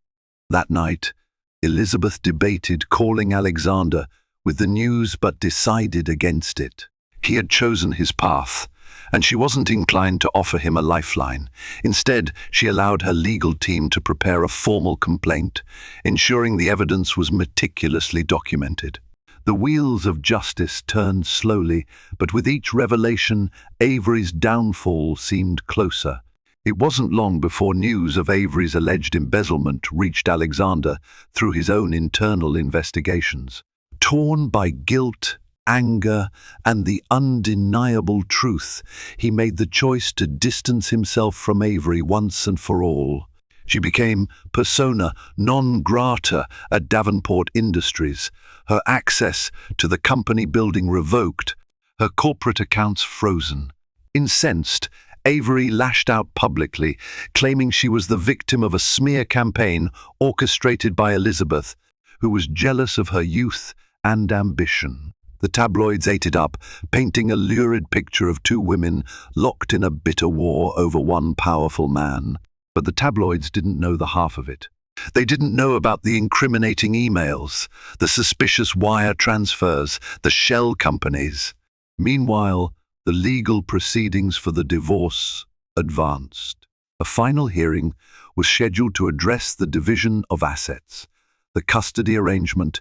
That night, Elizabeth debated calling Alexander with the news but decided against it. He had chosen his path, and she wasn't inclined to offer him a lifeline. Instead, she allowed her legal team to prepare a formal complaint, ensuring the evidence was meticulously documented. The wheels of justice turned slowly, but with each revelation, Avery's downfall seemed closer. It wasn't long before news of Avery's alleged embezzlement reached Alexander through his own internal investigations. Torn by guilt, anger, and the undeniable truth, he made the choice to distance himself from Avery once and for all. She became persona non grata at Davenport Industries, her access to the company building revoked, her corporate accounts frozen. Incensed, Avery lashed out publicly, claiming she was the victim of a smear campaign orchestrated by Elizabeth, who was jealous of her youth and ambition. The tabloids ate it up, painting a lurid picture of two women locked in a bitter war over one powerful man. But the tabloids didn't know the half of it. They didn't know about the incriminating emails, the suspicious wire transfers, the shell companies. Meanwhile, the legal proceedings for the divorce advanced. A final hearing was scheduled to address the division of assets, the custody arrangement,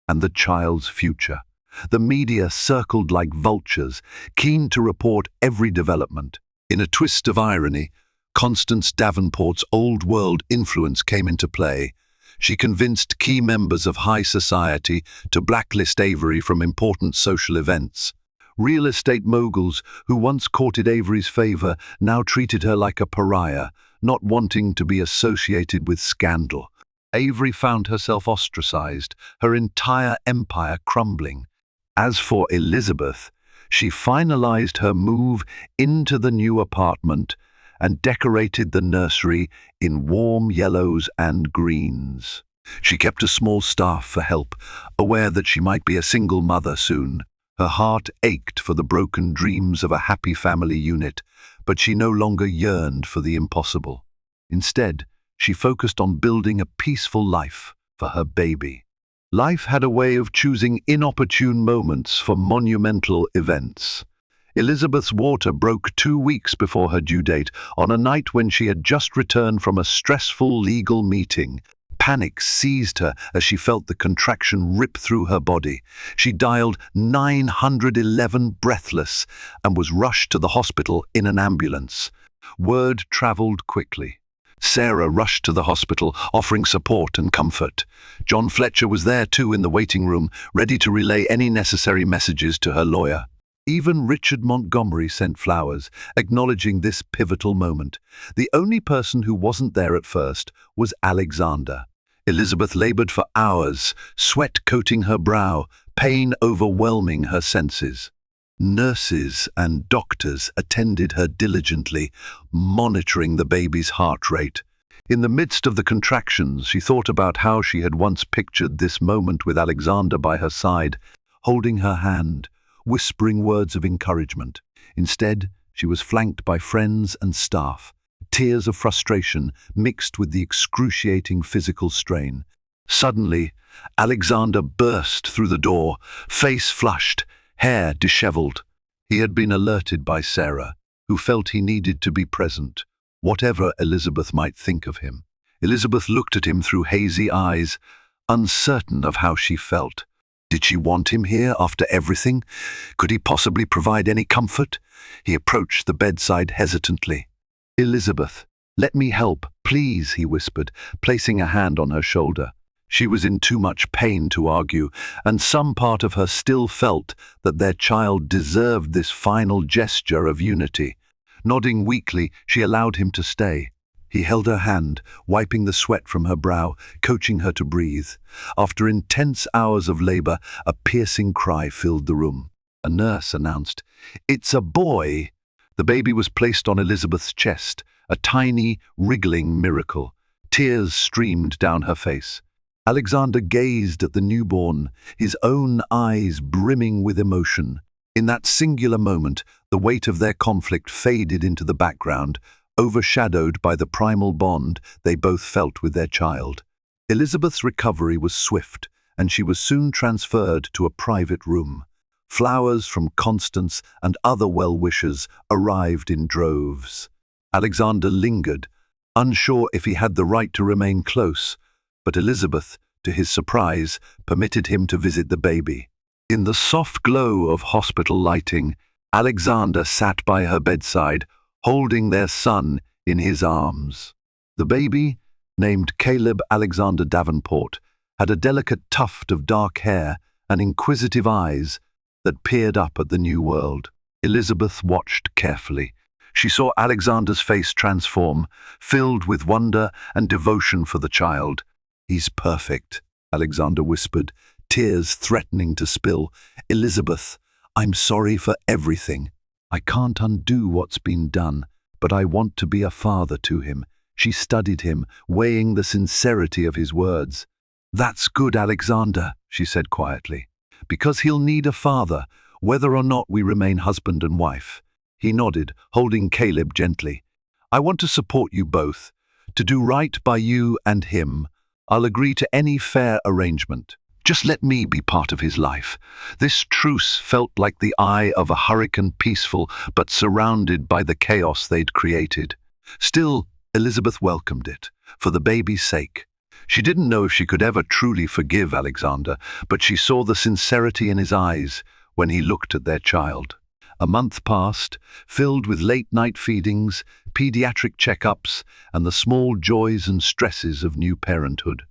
and the child's future. The media circled like vultures, keen to report every development. In a twist of irony, Constance Davenport's old-world influence came into play. She convinced key members of high society to blacklist Avery from important social events. Real estate moguls who once courted Avery's favor now treated her like a pariah, not wanting to be associated with scandal. Avery found herself ostracized, her entire empire crumbling. As for Elizabeth, she finalized her move into the new apartment and decorated the nursery in warm yellows and greens. She kept a small staff for help, aware that she might be a single mother soon. Her heart ached for the broken dreams of a happy family unit, but she no longer yearned for the impossible. Instead, she focused on building a peaceful life for her baby. Life had a way of choosing inopportune moments for monumental events. Elizabeth's water broke 2 weeks before her due date, on a night when she had just returned from a stressful legal meeting. Panic seized her as she felt the contraction rip through her body. She dialed 911 breathless and was rushed to the hospital in an ambulance. Word traveled quickly. Sarah rushed to the hospital, offering support and comfort. John Fletcher was there too in the waiting room, ready to relay any necessary messages to her lawyer. Even Richard Montgomery sent flowers, acknowledging this pivotal moment. The only person who wasn't there at first was Alexander. Elizabeth labored for hours, sweat coating her brow, pain overwhelming her senses. Nurses and doctors attended her diligently, monitoring the baby's heart rate. In the midst of the contractions, she thought about how she had once pictured this moment with Alexander by her side, holding her hand, whispering words of encouragement. Instead, she was flanked by friends and staff, tears of frustration mixed with the excruciating physical strain. Suddenly, Alexander burst through the door, face flushed, hair disheveled. He had been alerted by Sarah, who felt he needed to be present, whatever Elizabeth might think of him. Elizabeth looked at him through hazy eyes, uncertain of how she felt. Did she want him here after everything? Could he possibly provide any comfort? He approached the bedside hesitantly. "Elizabeth, let me help, please," he whispered, placing a hand on her shoulder. She was in too much pain to argue, and some part of her still felt that their child deserved this final gesture of unity. Nodding weakly, she allowed him to stay. He held her hand, wiping the sweat from her brow, coaching her to breathe. After intense hours of labor, a piercing cry filled the room. A nurse announced, "It's a boy." The baby was placed on Elizabeth's chest, a tiny, wriggling miracle. Tears streamed down her face. Alexander gazed at the newborn, his own eyes brimming with emotion. In that singular moment, the weight of their conflict faded into the background, overshadowed by the primal bond they both felt with their child. Elizabeth's recovery was swift, and she was soon transferred to a private room. Flowers from Constance and other well-wishers arrived in droves. Alexander lingered, unsure if he had the right to remain close, but Elizabeth, to his surprise, permitted him to visit the baby. In the soft glow of hospital lighting, Alexander sat by her bedside, holding their son in his arms. The baby, named Caleb Alexander Davenport, had a delicate tuft of dark hair and inquisitive eyes that peered up at the new world. Elizabeth watched carefully. She saw Alexander's face transform, filled with wonder and devotion for the child. "He's perfect," Alexander whispered, tears threatening to spill. "Elizabeth, I'm sorry for everything. I can't undo what's been done, but I want to be a father to him." She studied him, weighing the sincerity of his words. "That's good, Alexander," she said quietly, "because he'll need a father, whether or not we remain husband and wife." He nodded, holding Caleb gently. "I want to support you both, to do right by you and him. I'll agree to any fair arrangement. Just let me be part of his life." This truce felt like the eye of a hurricane, peaceful but surrounded by the chaos they'd created. Still, Elizabeth welcomed it, for the baby's sake. She didn't know if she could ever truly forgive Alexander, but she saw the sincerity in his eyes when he looked at their child. A month passed, filled with late-night feedings, pediatric checkups, and the small joys and stresses of new parenthood.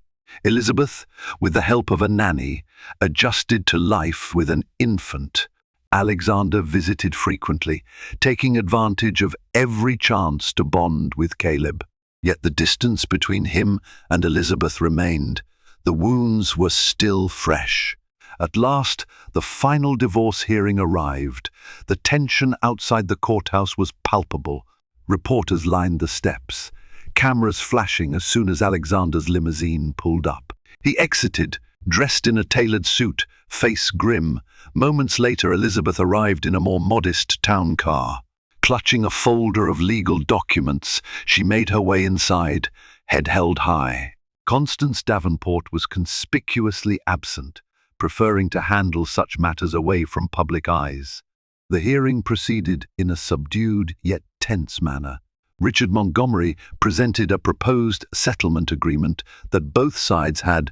Elizabeth, with the help of a nanny, adjusted to life with an infant. Alexander visited frequently, taking advantage of every chance to bond with Caleb. Yet the distance between him and Elizabeth remained. The wounds were still fresh. At last, the final divorce hearing arrived. The tension outside the courthouse was palpable. Reporters lined the steps, cameras flashing as soon as Alexander's limousine pulled up. He exited, dressed in a tailored suit, face grim. Moments later, Elizabeth arrived in a more modest town car. Clutching a folder of legal documents, she made her way inside, head held high. Constance Davenport was conspicuously absent, preferring to handle such matters away from public eyes. The hearing proceeded in a subdued yet tense manner. Richard Montgomery presented a proposed settlement agreement that both sides had,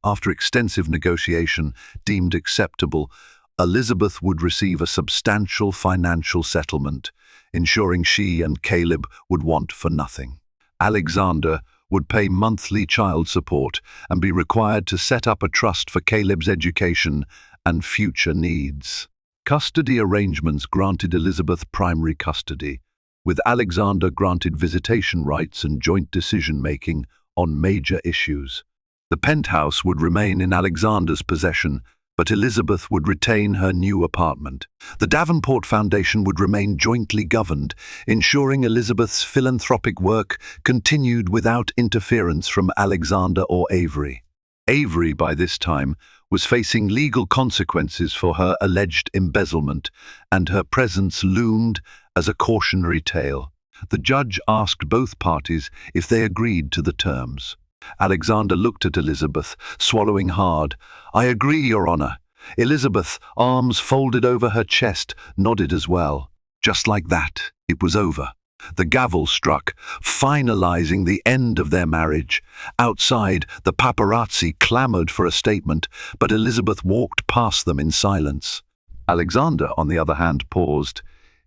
after extensive negotiation, deemed acceptable. Elizabeth would receive a substantial financial settlement, ensuring she and Caleb would want for nothing. Alexander would pay monthly child support and be required to set up a trust for Caleb's education and future needs. Custody arrangements granted Elizabeth primary custody, with Alexander granted visitation rights and joint decision-making on major issues. The penthouse would remain in Alexander's possession, but Elizabeth would retain her new apartment. The Davenport Foundation would remain jointly governed, ensuring Elizabeth's philanthropic work continued without interference from Alexander or Avery. Avery, by this time, was facing legal consequences for her alleged embezzlement, and her presence loomed as a cautionary tale. The judge asked both parties if they agreed to the terms. Alexander looked at Elizabeth, swallowing hard. "I agree, Your Honor." Elizabeth, arms folded over her chest, nodded as well. Just like that, it was over. The gavel struck, finalizing the end of their marriage. Outside, the paparazzi clamored for a statement, but Elizabeth walked past them in silence. Alexander, on the other hand, paused,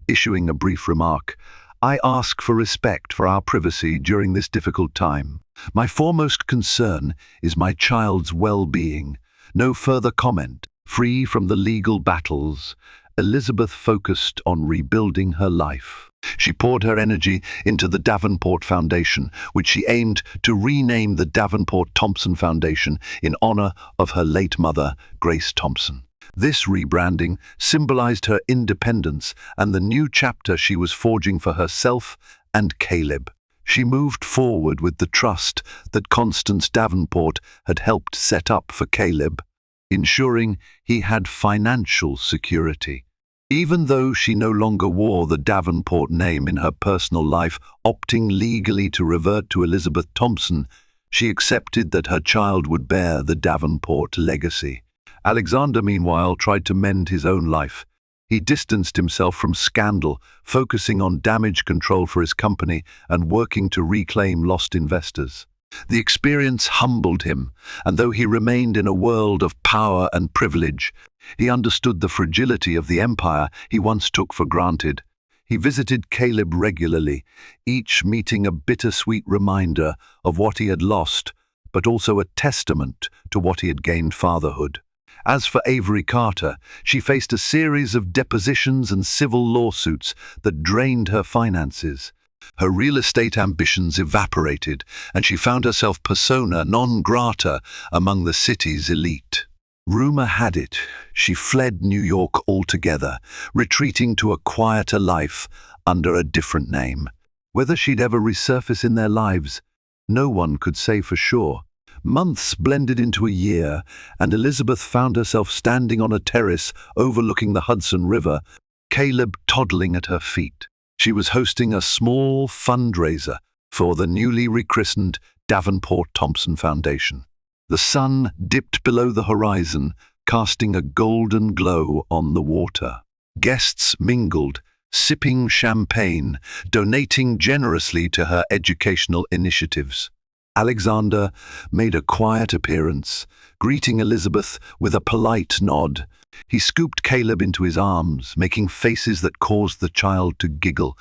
issuing a brief remark. "I ask for respect for our privacy during this difficult time. My foremost concern is my child's well-being. No further comment." Free from the legal battles, Elizabeth focused on rebuilding her life. She poured her energy into the Davenport Foundation, which she aimed to rename the Davenport Thompson Foundation in honor of her late mother, Grace Thompson. This rebranding symbolized her independence and the new chapter she was forging for herself and Caleb. She moved forward with the trust that Constance Davenport had helped set up for Caleb, ensuring he had financial security. Even though she no longer wore the Davenport name in her personal life, opting legally to revert to Elizabeth Thompson, she accepted that her child would bear the Davenport legacy. Alexander, meanwhile, tried to mend his own life. He distanced himself from scandal, focusing on damage control for his company and working to reclaim lost investors. The experience humbled him, and though he remained in a world of power and privilege, he understood the fragility of the empire he once took for granted. He visited Caleb regularly, each meeting a bittersweet reminder of what he had lost, but also a testament to what he had gained fatherhood. As for Avery Carter, she faced a series of depositions and civil lawsuits that drained her finances. Her real estate ambitions evaporated, and she found herself persona non grata among the city's elite. Rumor had it she fled New York altogether, retreating to a quieter life under a different name. Whether she'd ever resurface in their lives, no one could say for sure. Months blended into a year, and Elizabeth found herself standing on a terrace overlooking the Hudson River, Caleb toddling at her feet. She was hosting a small fundraiser for the newly rechristened Davenport Thompson Foundation. The sun dipped below the horizon, casting a golden glow on the water. Guests mingled, sipping champagne, donating generously to her educational initiatives. Alexander made a quiet appearance, greeting Elizabeth with a polite nod. He scooped Caleb into his arms, making faces that caused the child to giggle.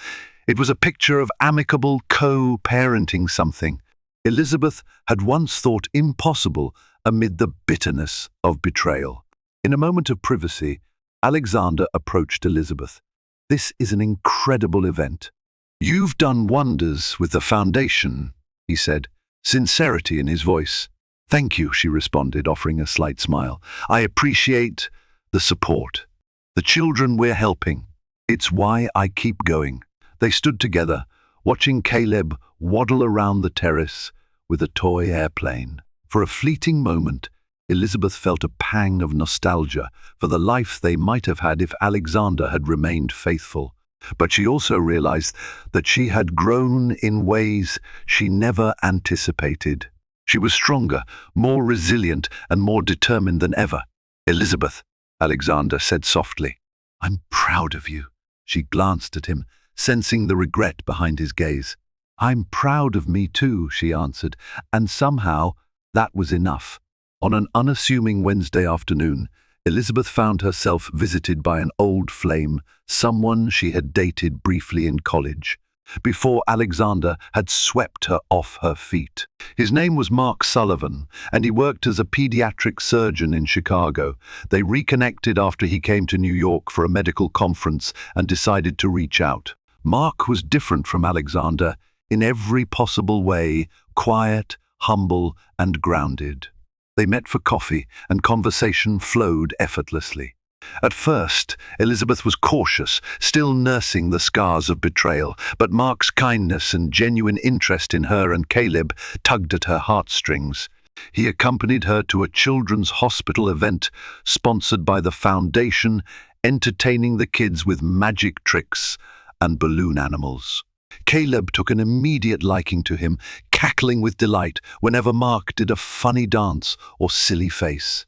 It was a picture of amicable co-parenting, something Elizabeth had once thought impossible amid the bitterness of betrayal. In a moment of privacy, Alexander approached Elizabeth. "This is an incredible event. You've done wonders with the foundation," he said, sincerity in his voice. "Thank you," she responded, offering a slight smile. "I appreciate the support. The children we're helping. It's why I keep going." They stood together, watching Caleb waddle around the terrace with a toy airplane. For a fleeting moment, Elizabeth felt a pang of nostalgia for the life they might have had if Alexander had remained faithful. But she also realized that she had grown in ways she never anticipated. She was stronger, more resilient, and more determined than ever. "Elizabeth," Alexander said softly, I'm proud of you. She glanced at him, sensing the regret behind his gaze. I'm proud of me too, she answered, and somehow that was enough. On an unassuming Wednesday afternoon, Elizabeth found herself visited by an old flame, someone she had dated briefly in college, before Alexander had swept her off her feet. His name was Mark Sullivan, and he worked as a pediatric surgeon in Chicago. They reconnected after he came to New York for a medical conference and decided to reach out. Mark was different from Alexander in every possible way, quiet, humble, and grounded. They met for coffee, and conversation flowed effortlessly. At first, Elizabeth was cautious, still nursing the scars of betrayal, but Mark's kindness and genuine interest in her and Caleb tugged at her heartstrings. He accompanied her to a children's hospital event sponsored by the foundation, entertaining the kids with magic tricks and balloon animals. Caleb took an immediate liking to him, cackling with delight whenever Mark did a funny dance or silly face.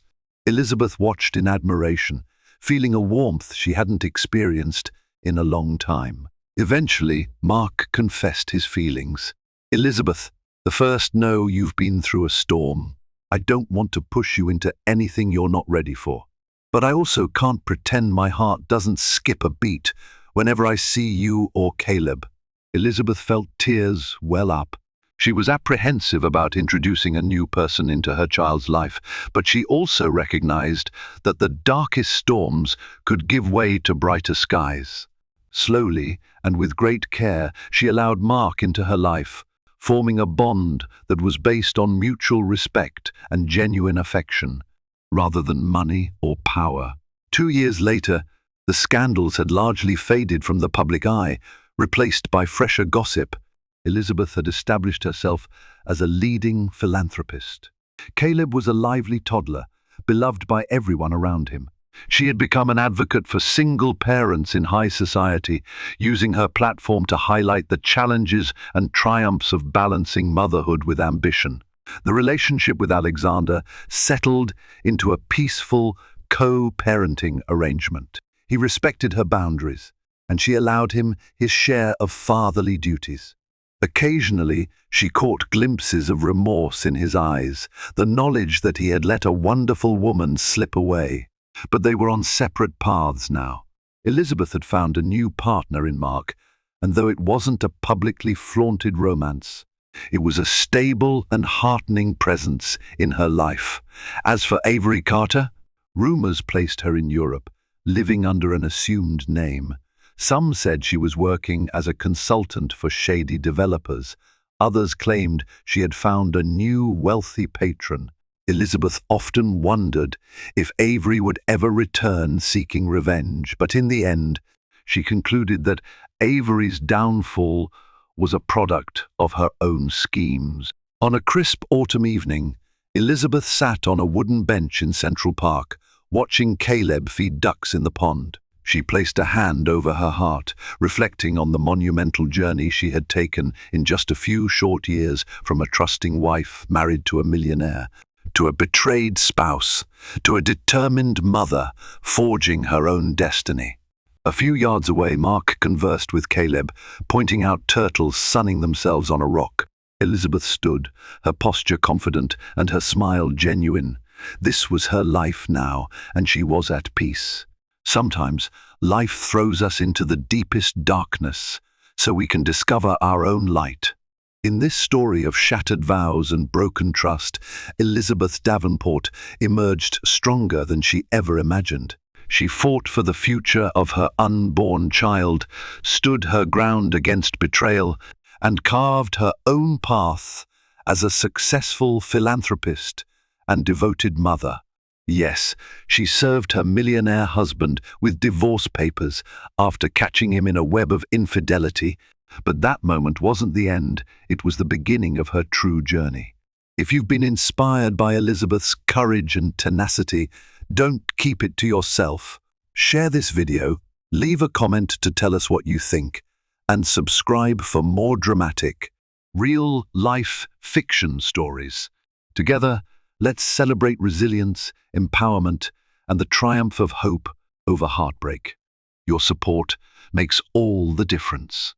Elizabeth watched in admiration, feeling a warmth she hadn't experienced in a long time. Eventually, Mark confessed his feelings. Elizabeth, the first know you've been through a storm. I don't want to push you into anything you're not ready for. But I also can't pretend my heart doesn't skip a beat whenever I see you or Caleb. Elizabeth felt tears well up. She was apprehensive about introducing a new person into her child's life, but she also recognized that the darkest storms could give way to brighter skies. Slowly and with great care, she allowed Mark into her life, forming a bond that was based on mutual respect and genuine affection, rather than money or power. 2 years later, the scandals had largely faded from the public eye, replaced by fresher gossip. Elizabeth had established herself as a leading philanthropist. Caleb was a lively toddler, beloved by everyone around him. She had become an advocate for single parents in high society, using her platform to highlight the challenges and triumphs of balancing motherhood with ambition. The relationship with Alexander settled into a peaceful, co-parenting arrangement. He respected her boundaries, and she allowed him his share of fatherly duties. Occasionally, she caught glimpses of remorse in his eyes, the knowledge that he had let a wonderful woman slip away. But they were on separate paths now. Elizabeth had found a new partner in Mark, and though it wasn't a publicly flaunted romance, it was a stable and heartening presence in her life. As for Avery Carter, rumors placed her in Europe, living under an assumed name. Some said she was working as a consultant for shady developers. Others claimed she had found a new wealthy patron. Elizabeth often wondered if Avery would ever return seeking revenge, but in the end, she concluded that Avery's downfall was a product of her own schemes. On a crisp autumn evening, Elizabeth sat on a wooden bench in Central Park, watching Caleb feed ducks in the pond. She placed a hand over her heart, reflecting on the monumental journey she had taken in just a few short years, from a trusting wife married to a millionaire, to a betrayed spouse, to a determined mother forging her own destiny. A few yards away, Mark conversed with Caleb, pointing out turtles sunning themselves on a rock. Elizabeth stood, her posture confident and her smile genuine. This was her life now, and she was at peace. Sometimes, life throws us into the deepest darkness, so we can discover our own light. In this story of shattered vows and broken trust, Elizabeth Davenport emerged stronger than she ever imagined. She fought for the future of her unborn child, stood her ground against betrayal, and carved her own path as a successful philanthropist and devoted mother. Yes, she served her millionaire husband with divorce papers after catching him in a web of infidelity, but that moment wasn't the end, it was the beginning of her true journey. If you've been inspired by Elizabeth's courage and tenacity, don't keep it to yourself. Share this video, leave a comment to tell us what you think, and subscribe for more dramatic, real-life fiction stories. Together, let's celebrate resilience, empowerment, and the triumph of hope over heartbreak. Your support makes all the difference.